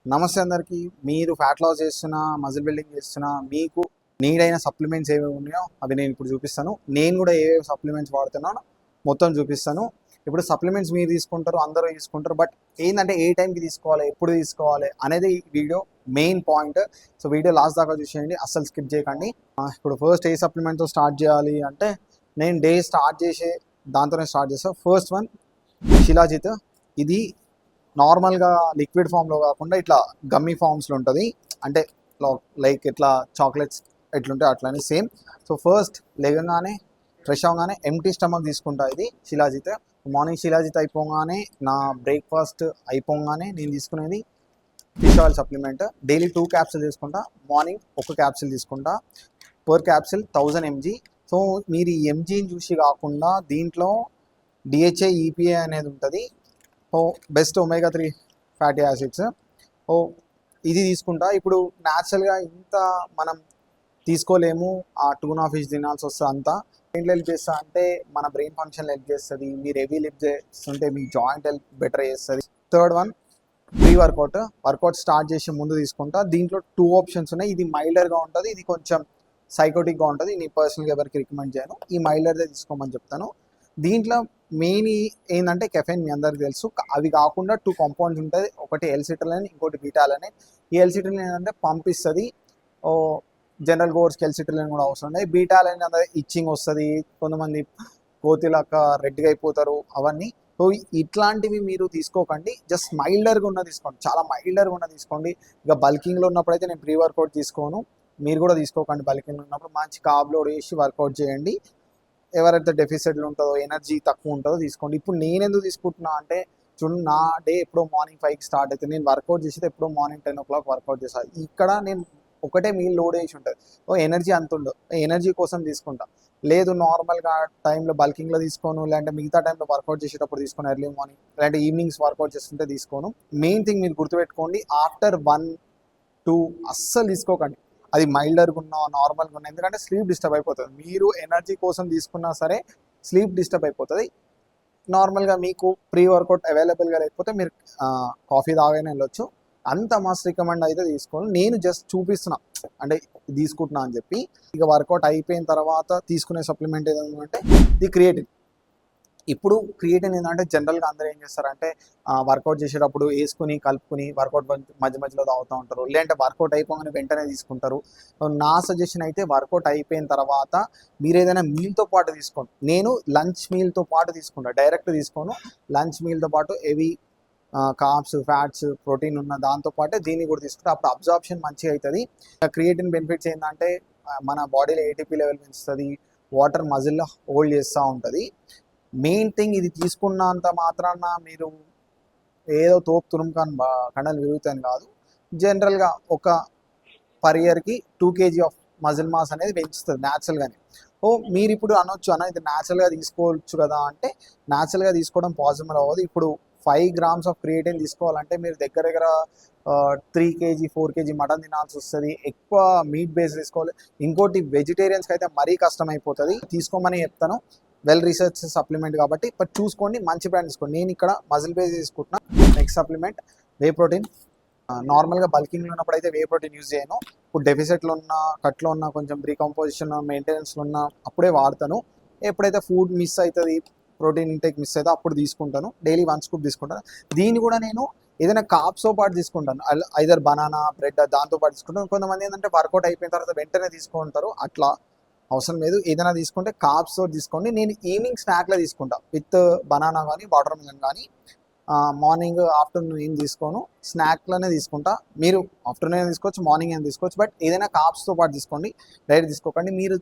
నమస్తే అందరికీ. మీరు ఫ్యాట్ లాస్ చేస్తున్నా, మజిల్ బిల్డింగ్ చేస్తున్నా, మీకు నీడ్ అయిన సప్లిమెంట్స్ ఏవేవి ఉన్నాయో అవి నేను ఇప్పుడు చూపిస్తాను. నేను కూడా ఏవేవి సప్లిమెంట్స్ వాడుతున్నానో మొత్తం చూపిస్తాను. ఇప్పుడు సప్లిమెంట్స్ మీరు తీసుకుంటారు, అందరూ తీసుకుంటారు. బట్ ఏంటంటే ఏ టైంకి తీసుకోవాలి, ఎప్పుడు తీసుకోవాలి అనేది video main point. So video last దాకా చూసేయండి, అస్సలు స్కిప్ చేయకండి. ఇప్పుడు ఫస్ట్ ఏ సప్లిమెంట్తో స్టార్ట్ చేయాలి అంటే నేను డే స్టార్ట్ చేసే దాంతోనే స్టార్ట్ చేస్తాను. First one shilajit. ఇది నార్మల్గా లిక్విడ్ ఫామ్లో కాకుండా ఇట్లా గమ్మీ ఫామ్స్లో ఉంటుంది. అంటే లైక్ ఇట్లా చాక్లెట్స్ ఎట్లుంటాయి అట్లనే సేమ్. సో ఫస్ట్ లేగంగానే ఫ్రెష్ అవగానే ఎంటీ స్టమక్ తీసుకుంటా. ఇది శిలాజిత్. మార్నింగ్ శిలాజిత్ అయిపోగానే నా బ్రేక్ఫాస్ట్ అయిపోగానే నేను తీసుకునేది fish oil supplement. Daily 2 capsule తీసుకుంటా. మార్నింగ్ 1 క్యాప్సిల్ తీసుకుంటా. Per capsule 1000 mg. సో మీరు ఈ ఎంజీని చూసి కాకుండా దీంట్లో డిహెచ్ఏ ఈపీఏ అనేది ఉంటుంది. Best omega 3 fatty acids. ఇది తీసుకుంటా. ఇప్పుడు న్యాచురల్గా ఇంత మనం తీసుకోలేము, ఆ టూనా ఫిష్ తినాల్సి వస్తుంది. అంతా దేంట్లో హెల్ప్ చేస్తా అంటే మన బ్రెయిన్ ఫంక్షన్ హెల్ప్ చేస్తుంది. మీరు హెవీ లిఫ్ట్ చేస్తుంటే మీ జాయింట్ హెల్ప్ బెటర్ చేస్తుంది. Third one pre workout start చేసే ముందు తీసుకుంటా. దీంట్లో 2 ఆప్షన్స్ ఉన్నాయి. ఇది మైల్డర్గా ఉంటుంది, ఇది కొంచెం సైకోటిక్గా ఉంటుంది. నేను పర్సనల్గా ఎవరికి రికమెండ్ చేయను, ఈ మైల్డర్దే తీసుకోమని చెప్తాను. దీంట్లో మెయిన్ ఏంటంటే కెఫెన్ మీ అందరికి తెలుసు. అవి కాకుండా 2 కాంపౌండ్స్ ఉంటుంది. ఒకటి ఎల్సిట్రిలిన్, ఇంకోటి బీటాలనే. ఈ ఎల్సిట్రిలిన్ ఏంటంటే పంపిస్తుంది. జనరల్ గోర్స్కి ఎల్సిట్రిలిన్ కూడా అవసరం లేదు. బీటాలనే అంటే ఇచ్చింగ్ వస్తుంది, కొంతమంది కోతిలాక రెడ్గా అయిపోతారు, అవన్నీ. సో ఇట్లాంటివి మీరు తీసుకోకండి, జస్ట్ మైల్డర్గా ఉన్న తీసుకోండి, చాలా మైల్డర్గా ఉన్న తీసుకోండి. ఇక బల్కింగ్లో ఉన్నప్పుడైతే నేను ప్రీ వర్కౌట్ తీసుకోను, మీరు కూడా తీసుకోకండి. బల్కింగ్లో ఉన్నప్పుడు మంచి కార్బ్ లోడ్ వేసి వర్కౌట్ చేయండి. ఎవరైతే డెఫిసిట్లు ఉంటుందో, ఎనర్జీ తక్కువ ఉంటుందో తీసుకోండి. ఇప్పుడు నేను ఎందుకు తీసుకుంటున్నా అంటే చూడండి, నా డే ఎప్పుడో మార్నింగ్ 5కి స్టార్ట్ అవుతుంది. నేను వర్కౌట్ చేసేది ఎప్పుడో మార్నింగ్ 10 o'clock వర్కౌట్ చేస్తాను. ఇక్కడ నేను ఒకటే మీల్ లోడ్ వేసి ఉంటుంది, ఎనర్జీ అంత ఉండదు. ఎనర్జీ కోసం తీసుకుంటా. లేదు నార్మల్గా టైంలో బల్కింగ్లో తీసుకోను, లేదంటే మిగతా టైంలో వర్కౌట్ చేసేటప్పుడు తీసుకోను, ఎర్లీ మార్నింగ్ లేదంటే ఈవినింగ్స్ వర్కౌట్ చేస్తుంటే తీసుకోను. మెయిన్ థింగ్ మీరు గుర్తుపెట్టుకోండి, ఆఫ్టర్ 1-2 అస్సలు తీసుకోకండి. అది మైల్డర్గా ఉన్నా, నార్మల్గా ఉన్నా. ఎందుకంటే స్లీప్ డిస్టర్బ్ అయిపోతుంది. మీరు ఎనర్జీ కోసం తీసుకున్నా సరే స్లీప్ డిస్టర్బ్ అయిపోతుంది. నార్మల్గా మీకు ప్రీ వర్కౌట్ అవైలబుల్గా లేకపోతే మీరు కాఫీ తాగైనా వెళ్ళొచ్చు. అంత మస్ట్ రికమెండ్ అయితే తీసుకోండి. నేను జస్ట్ చూపిస్తున్నా అంటే తీసుకుంటున్నా అని చెప్పి. ఇక వర్కౌట్ అయిపోయిన తర్వాత తీసుకునే సప్లిమెంట్ ఏదంటే ఇది క్రియేటిన్. ఇప్పుడు క్రియేటిన్ ఏంటంటే జనరల్గా అందరూ ఏం చేస్తారంటే వర్కౌట్ చేసేటప్పుడు వేసుకుని కలుపుకుని వర్కౌట్ మధ్య మధ్యలో తాగుతూ ఉంటారు, లేదంటే వర్కౌట్ అయిపోగానే వెంటనే తీసుకుంటారు. నా సజెషన్ అయితే వర్కౌట్ అయిపోయిన తర్వాత మీరు ఏదైనా మీల్తో పాటు తీసుకోండి. నేను లంచ్ మీల్తో పాటు తీసుకుంటాను, డైరెక్ట్ తీసుకోను. లంచ్ మీల్తో పాటు హెవీ కార్బ్స్, ఫ్యాట్స్, ప్రోటీన్ ఉన్న దాంతో పాటే దీన్ని కూడా తీసుకుంటే అప్పుడు అబ్జార్ప్షన్ మంచిగా అవుతుంది. క్రియేటిన్ బెనిఫిట్స్ ఏంటంటే మన బాడీలో ఏటీపీ లెవెల్ పెంచుతుంది, వాటర్ మజిల్లో హోల్డ్ చేస్తూ ఉంటుంది. మెయిన్ థింగ్ ఇది తీసుకున్నంత మాత్రాన మీరు ఏదో తోపు తురుముకాని కండలు విరుగుతాయని కాదు. జనరల్గా ఒక పర్ ఇయర్కి 2 kg ఆఫ్ మజిల్ మాస్ అనేది పెంచుతుంది న్యాచురల్గానే. మీరు ఇప్పుడు అనొచ్చు అన్న ఇది న్యాచురల్గా తీసుకోవచ్చు కదా అంటే, న్యాచురల్గా తీసుకోవడం పాసిబుల్ అవ్వదు. ఇప్పుడు 5 grams ఆఫ్ క్రియేటిన్ తీసుకోవాలంటే మీరు దగ్గర 3 kg 4 kg మటన్ తినాల్సి వస్తుంది. ఎక్కువ మీట్ బేస్ తీసుకోవాలి. ఇంకోటి వెజిటేరియన్స్కి అయితే మరీ కష్టమైపోతుంది. తీసుకోమని చెప్తాను, వెల్ రీసెర్చ్ సప్లిమెంట్ కాబట్టి. బట్ చూసుకోండి, మంచి బ్రాండ్ తీసుకోండి. నేను ఇక్కడ మజిల్ బేస్ తీసుకుంటున్నా. Next supplement whey protein. నార్మల్గా బల్కింగ్లో ఉన్నప్పుడు అయితే వే ప్రోటీన్ యూజ్ చేయను. ఇప్పుడు డెఫిసిట్లో ఉన్న, కట్లో ఉన్న, కొంచెం రీకంపోజిషన్ మెయింటెనెన్స్లో ఉన్న అప్పుడే వాడతాను. ఎప్పుడైతే ఫుడ్ మిస్ అవుతుంది, ప్రోటీన్ ఇంటేక్ మిస్ అయితే అప్పుడు తీసుకుంటాను. డైలీ 1 scoop తీసుకుంటాను. దీన్ని కూడా నేను ఏదైనా కార్బ్స్తో పాటు తీసుకుంటాను, ఐదర్ బనానా, బ్రెడ్ దాంతో పాటు తీసుకుంటాను. కొంతమంది ఏంటంటే వర్కౌట్ అయిపోయిన తర్వాత వెంటనే తీసుకుంటారు, అట్లా అవసరం లేదు. ఏదైనా తీసుకుంటే కార్బ్స్తో తీసుకోండి. నేను ఈవినింగ్ స్నాక్లో తీసుకుంటా విత్ బనానా కానీ వాటర్ మిలన్ కానీ. మార్నింగ్ ఆఫ్టర్నూన్ ఏం తీసుకోను, స్నాక్లోనే తీసుకుంటా. మీరు ఆఫ్టర్నూన్ తీసుకోవచ్చు, మార్నింగ్ ఏం తీసుకోవచ్చు. బట్ ఏదైనా కార్బ్స్తో పాటు తీసుకోండి, డైరెక్ట్ తీసుకోకండి. మీరు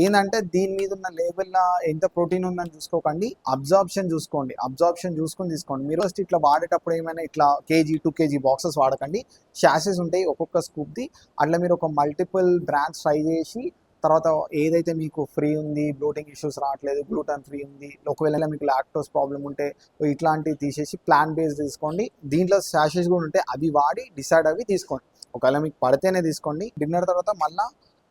ఏంటంటే దీని మీద ఉన్న లేబుల్లో ఎంత ప్రోటీన్ ఉందని చూసుకోకండి, అబ్జార్ప్షన్ చూసుకోండి. అబ్జార్ప్షన్ చూసుకొని తీసుకోండి. మీరు ఫస్ట్ ఇట్లా వాడేటప్పుడు ఏమైనా ఇట్లా 1-2 kg బాక్సెస్ వాడకండి. షాషెస్ ఉంటాయి ఒక్కొక్క స్కూప్ది. అట్లా మీరు ఒక మల్టిపుల్ బ్రాండ్స్ ట్రై చేసి తర్వాత ఏదైతే మీకు ఫ్రీ ఉంది, బ్లోటింగ్ ఇష్యూస్ రావట్లేదు, గ్లూటన్ ఫ్రీ ఉంది, ఒకవేళ మీకు లాక్టోస్ ప్రాబ్లం ఉంటే ఇట్లాంటివి తీసేసి ప్లాన్ బేస్డ్ తీసుకోండి. దీంట్లో శాషెస్ కూడా ఉంటే అవి వాడి డిసైడ్ అవి తీసుకోండి. ఒకవేళ మీకు పడితేనే తీసుకోండి. డిన్నర్ తర్వాత మళ్ళీ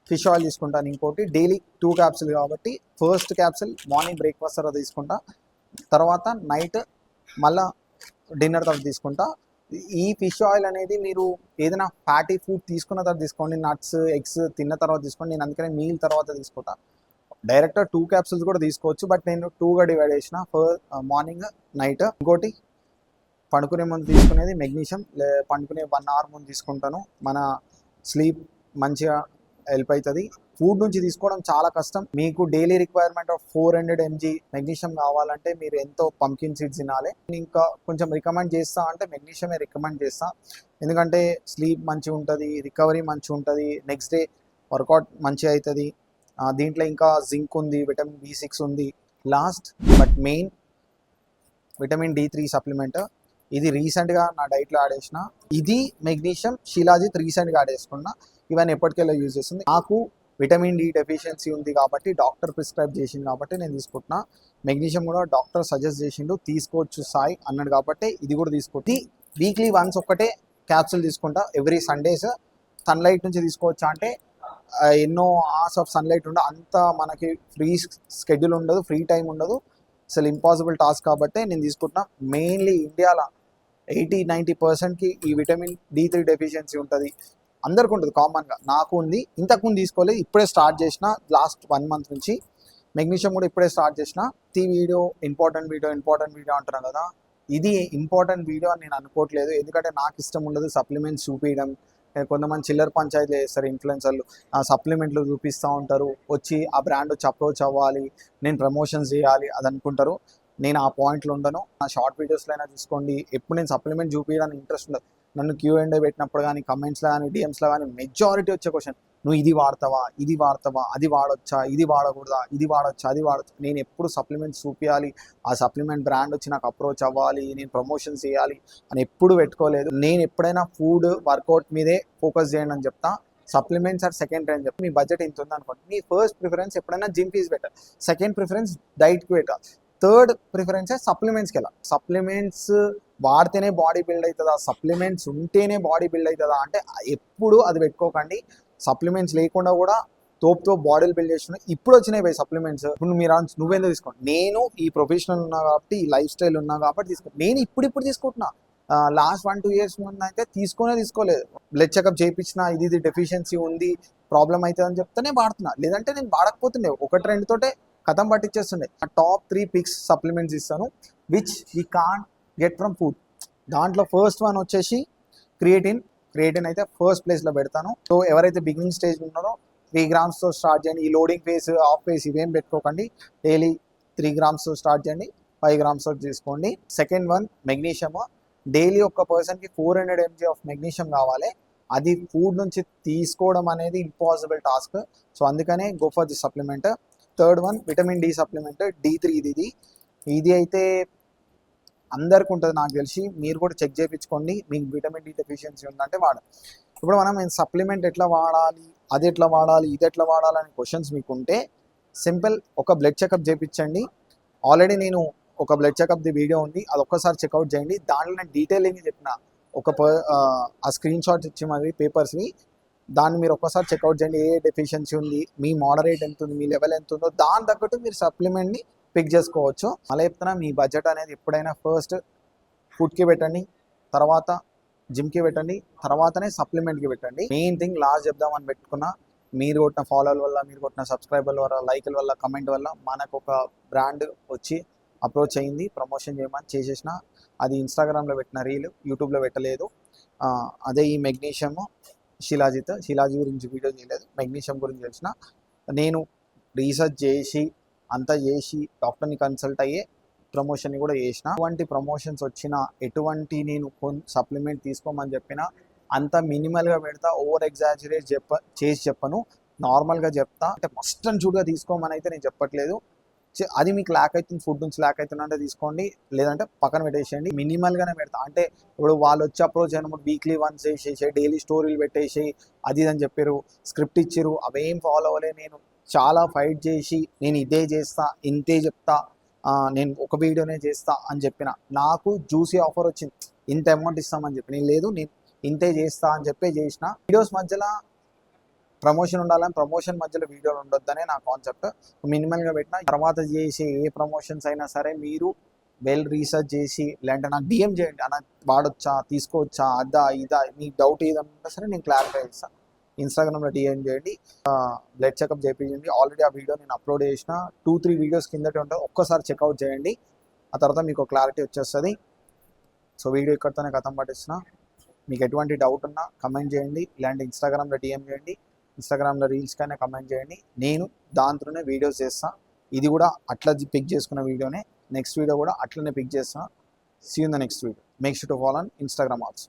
ఫిష్ ఆయిల్ తీసుకుంటాను. ఇంకోటి డైలీ 2 క్యాప్సిల్ కాబట్టి ఫస్ట్ క్యాప్సిల్ మార్నింగ్ బ్రేక్ఫాస్ట్ తర్వాత తీసుకుంటా, తర్వాత నైట్ మళ్ళీ డిన్నర్ తర్వాత తీసుకుంటా. ఈ ఫిష్ ఆయిల్ అనేది మీరు ఏదైనా ఫ్యాటీ ఫుడ్ తీసుకున్న తర్వాత తీసుకోండి, నట్స్ ఎగ్స్ తిన్న తర్వాత తీసుకోండి. నేను అందుకనే మీల్ తర్వాత తీసుకుంటా. డైరెక్ట్ 2 క్యాప్సూల్స్ కూడా తీసుకోవచ్చు, బట్ నేను 2గా డివైడ్ చేసిన, మార్నింగ్ నైట్. ఇంకోటి పండుకునే ముందు తీసుకునేది మెగ్నీషియం, పండుకునే 1 అవర్ ముందు తీసుకుంటాను. మన స్లీప్ మంచిగా హెల్ప్ అవుతుంది. ఫుడ్ నుంచి తీసుకోవడం చాలా కష్టం. మీకు daily requirement of 400 mg magnesium కావాలంటే మీరు ఎంతో పంకిన్ సీడ్స్ తినాలి. నేను ఇంకా కొంచెం రికమెండ్ చేస్తా అంటే మెగ్నీషియమే రికమెండ్ చేస్తా, ఎందుకంటే స్లీప్ మంచిగా ఉంటుంది, రికవరీ మంచిగా ఉంటుంది, నెక్స్ట్ డే వర్కౌట్ మంచిగా అవుతుంది. దీంట్లో ఇంకా జింక్ ఉంది, విటమిన్ B6 ఉంది. Last but main vitamin D3 supplement. ఇది రీసెంట్గా నా డైట్లో యాడ్ చేసిన. ఇది మెగ్నీషియం షిలాజిత్ రీసెంట్గా యాడ్ చేసుకున్నా. ఇవన్నీ ఎప్పటికెళ్ళా యూజ్ చేస్తుంది. నాకు విటమిన్ D డెఫిషియన్సీ ఉంది కాబట్టి డాక్టర్ ప్రిస్క్రైబ్ చేసింది కాబట్టి నేను తీసుకుంటున్నా. మెగ్నీషియం కూడా డాక్టర్ సజెస్ట్ చేసిండు, తీసుకోవచ్చు సాయి అన్నాడు కాబట్టి ఇది కూడా తీసుకుంటే వీక్లీ వన్స్ ఒక్కటే క్యాప్సూల్ తీసుకుంటా. ఎవ్రీ సండేస్ సన్లైట్ నుంచి తీసుకోవచ్చా అంటే ఎన్నో అవర్స్ ఆఫ్ సన్లైట్ ఉండదు, అంత మనకి ఫ్రీ స్కెడ్యూల్ ఉండదు, ఫ్రీ టైం ఉండదు, అసలు ఇంపాసిబుల్ టాస్క్ కాబట్టి నేను తీసుకుంటున్నా. మెయిన్లీ ఇండియాలో 80-90%కి ఈ విటమిన్ D3 డెఫిషియన్సీ ఉంటుంది, అందరికి ఉంటుంది కామన్గా. నాకు ఉంది, ఇంతకుముందు తీసుకోలేదు, ఇప్పుడే స్టార్ట్ చేసిన లాస్ట్ 1 మంత్ నుంచి. మెగ్నీషియం కూడా ఇప్పుడే స్టార్ట్ చేసిన. ఈ వీడియో ఇంపార్టెంట్ వీడియో అంటున్నాను కదా, ఇది ఇంపార్టెంట్ వీడియో అని నేను అనుకోవట్లేదు, ఎందుకంటే నాకు ఇష్టం ఉండదు సప్లిమెంట్స్ చూపించడం. కొంతమంది చిల్లర పంచాయతీలు చేస్తారు ఇన్ఫ్లుయెన్సర్లు, ఆ సప్లిమెంట్లు చూపిస్తూ ఉంటారు, వచ్చి ఆ బ్రాండ్ వచ్చి అప్రోచ్ అవ్వాలి, నేను ప్రమోషన్స్ చేయాలి అది అనుకుంటారు. నేను ఆ పాయింట్లో ఉండను. నా షార్ట్ వీడియోస్లో అయినా చూసుకోండి, ఎప్పుడు నేను సప్లిమెంట్ చూపించడానికి ఇంట్రెస్ట్ ఉండదు. నన్ను Q&A పెట్టినప్పుడు కానీ, కమెంట్స్లో కానీ, DMస్లో కానీ మెజారిటీ వచ్చే క్వశ్చన్, నువ్వు ఇది వాడతావా, అది వాడొచ్చా, ఇది వాడకూడదా, ఇది వాడొచ్చా, అది వాడచ్చు. నేను ఎప్పుడు సప్లిమెంట్స్ చూపించాలి, ఆ సప్లిమెంట్ బ్రాండ్ వచ్చి నాకు అప్రోచ్ అవ్వాలి, నేను ప్రమోషన్స్ చేయాలి అని ఎప్పుడు పెట్టుకోలేదు. నేను ఎప్పుడైనా ఫుడ్ వర్కౌట్ మీదే ఫోకస్ చేయండి అని చెప్తా. సప్లిమెంట్స్ ఆర్ సెకండ్ అని చెప్పి, మీ బడ్జెట్ ఇంత ఉంది అనుకోండి, మీ ఫస్ట్ ప్రిఫరెన్స్ ఎప్పుడైనా జిమ్ ఫీజ్ పెట్టాలి, సెకండ్ ప్రిఫరెన్స్ డైట్కి పెట్టాలి, థర్డ్ ప్రిఫరెన్స్ సప్లిమెంట్స్కి వెళ్ళాలి. సప్లిమెంట్స్ వాడితేనే బాడీ బిల్డ్ అవుతుందా, సప్లిమెంట్స్ ఉంటేనే బాడీ బిల్డ్ అవుతుందా అంటే ఎప్పుడు అది పెట్టుకోకండి. సప్లిమెంట్స్ లేకుండా కూడా తోపుతో బాడీలు బిల్డ్ చేస్తున్నాయి. ఇప్పుడు వచ్చినాయి పోయి సప్లిమెంట్స్. ఇప్పుడు మీరు నువ్వేందో తీసుకోండి, నేను ఈ ప్రొఫెషనల్ ఉన్నా కాబట్టి, ఈ లైఫ్ స్టైల్ ఉన్నా కాబట్టి తీసుకోండి. నేను ఇప్పుడు తీసుకుంటున్నా. లాస్ట్ 1-2 ఇయర్స్ ముందు అయితే తీసుకోలేదు. బ్లడ్ చెకప్ చేయించిన, ఇది డెఫిషియన్సీ ఉంది, ప్రాబ్లం అవుతుంది అని చెప్తేనే వాడుతున్నా, లేదంటే నేను వాడకపోతుండే. 1-2 తోటే కథం పట్టించేస్తుండే. టాప్ 3 పిక్స్ సప్లిమెంట్స్ ఇస్తాను, which we can't get from food. దాంట్లో ఫస్ట్ వన్ వచ్చేసి క్రియేటిన్ అయితే ఫస్ట్ ప్లేస్లో పెడతాను. సో ఎవరైతే బిగినింగ్ స్టేజ్ ఉన్నారో 3 గ్రామ్స్తో స్టార్ట్ చేయండి. ఈ లోడింగ్ ఫేస్, ఆఫ్ ఫేస్ ఇవేం పెట్టుకోకండి. డైలీ 3 గ్రామ్స్తో స్టార్ట్ చేయండి, 5 గ్రామ్స్తో తీసుకోండి. Second one magnesium. డైలీ ఒక పర్సన్కి 400 mg ఆఫ్ మెగ్నీషియం కావాలి. అది ఫుడ్ నుంచి తీసుకోవడం అనేది ఇంపాసిబుల్ టాస్క్. సో అందుకనే go for the supplement. Third one vitamin D supplement, D3 ఇది అయితే అందరికి ఉంటుంది నాకు తెలిసి. మీరు కూడా చెక్ చేయించుకోండి, మీకు విటమిన్ D డెఫిషియన్సీ ఉందంటే వాడండి. ఇప్పుడు మనం సప్లిమెంట్ ఎట్లా వాడాలి, అది ఎట్లా వాడాలి, ఇది ఎట్లా వాడాలి అనే క్వశ్చన్స్ మీకు ఉంటే సింపుల్, ఒక బ్లడ్ చెకప్ చేయించండి. ఆల్రెడీ నేను ఒక బ్లడ్ చెకప్ది వీడియో ఉంది, అది ఒక్కసారి చెక్అవుట్ చేయండి. దాంట్లో నేను డీటెయిలింగ్ చెప్పిన, ఆ స్క్రీన్ షాట్స్ ఇచ్చి మరి పేపర్స్ని, దాన్ని మీరు ఒక్కసారి చెక్అవుట్ చేయండి. ఏ డెఫిషియన్సీ ఉంది, మీ మోడరేట్ ఎంత ఉంది, మీ లెవెల్ ఎంత ఉందో దాని తగ్గట్టు మీరు సప్లిమెంట్ని పిక్ చేసుకోవచ్చు. అలా చెప్తున్నా, మీ బడ్జెట్ అనేది ఎప్పుడైనా ఫస్ట్ ఫుడ్కి పెట్టండి, తర్వాత జిమ్కి పెట్టండి, తర్వాతనే సప్లిమెంట్కి పెట్టండి. మెయిన్ థింగ్ లాస్ట్ చెప్దామని పెట్టుకున్నా, మీరు కొట్టిన ఫాలోల వల్ల, మీరు కొట్టిన సబ్స్క్రైబర్ల వల్ల, లైక్ల వల్ల, కమెంట్ వల్ల మనకు ఒక బ్రాండ్ వచ్చి అప్రోచ్ అయ్యింది, ప్రమోషన్ చేయమని చేసేసిన. అది ఇన్స్టాగ్రామ్లో పెట్టిన రీల్, యూట్యూబ్లో పెట్టలేదు. అదే ఈ మెగ్నీషియం షిలాజీ గురించి వీడియో చేయలేదు, మెగ్నీషియం గురించి తెలిసిన. నేను రీసెర్చ్ చేసి అంతా చేసి డాక్టర్ని కన్సల్ట్ అయ్యే ప్రమోషన్ని కూడా చేసిన. ఎటువంటి ప్రమోషన్స్ వచ్చినా, ఎటువంటి నేను సప్లిమెంట్ తీసుకోమని చెప్పినా అంత మినిమల్గా పెడతా, ఓవర్ ఎగ్జాజరేట్ చేసి చెప్పను, నార్మల్గా చెప్తా. అంటే మస్ట్ అండ్ షుడ్గా తీసుకోమని అయితే నేను చెప్పట్లేదు. అది మీకు ల్యాక్ అవుతుంది, ఫుడ్ నుంచి ల్యాక్ అవుతుందంటే తీసుకోండి, లేదంటే పక్కన పెట్టేసేయండి. మినిమల్గానే పెడతా. అంటే ఇప్పుడు వాళ్ళు వచ్చి అప్రోచ్ అయినప్పుడు వీక్లీ వన్స్ వేసేసి, డైలీ స్టోరీలు పెట్టేసి, అది అని చెప్పారు, స్క్రిప్ట్ ఇచ్చారు, అవేం ఫాలో అవ్వలే. నేను చాలా ఫైట్ చేసి, నేను ఇదే చేస్తా, ఇంతే చెప్తా, నేను ఒక వీడియోనే చేస్తా అని చెప్పిన. నాకు జ్యూసీ ఆఫర్ వచ్చింది, ఇంత అమౌంట్ ఇస్తామని చెప్పి. నేను లేదు, నేను ఇంతే చేస్తా అని చెప్పి చేసిన. వీడియోస్ మధ్యలో ప్రమోషన్ ఉండాలని, ప్రమోషన్ మధ్యలో వీడియోలు ఉండొద్దనే నా కాన్సెప్ట్. మినిమల్గా పెట్టిన. తర్వాత చేసే ఏ ప్రమోషన్స్ అయినా సరే మీరు వెల్ రీసెర్చ్ చేసి లేదంటే నాకు డిఎం చేయండి అన్న, వాడొచ్చా తీసుకోవచ్చా అదా ఇదా మీ డౌట్ ఏదన్నా సరే నేను క్లారిఫై చేస్తాను. ఇన్స్టాగ్రామ్లో డిఎం చేయండి, బ్లడ్ చెకప్ చేయించండి. ఆల్రెడీ ఆ వీడియో నేను అప్లోడ్ చేసిన 2-3 వీడియోస్ కిందటే ఉంటుంది, ఒక్కసారి చెక్అవుట్ చేయండి. ఆ తర్వాత మీకు క్లారిటీ వచ్చేస్తుంది. సో వీడియో ఇక్కడితోనే కథం పట్టిస్తున్నా. మీకు ఎటువంటి డౌట్ ఉన్నా కమెంట్ చేయండి, ఇలాంటి ఇన్స్టాగ్రామ్లో డిఎం చేయండి, ఇన్స్టాగ్రామ్లో రీల్స్ కైనా కమెంట్ చేయండి. నేను దాంట్లోనే వీడియోస్ చేస్తాను. ఇది కూడా అట్లా పిక్ చేసుకున్న వీడియోనే, నెక్స్ట్ వీడియో కూడా అట్లనే పిక్ చేస్తాను. See you in the next video. Make sure to follow on Instagram also.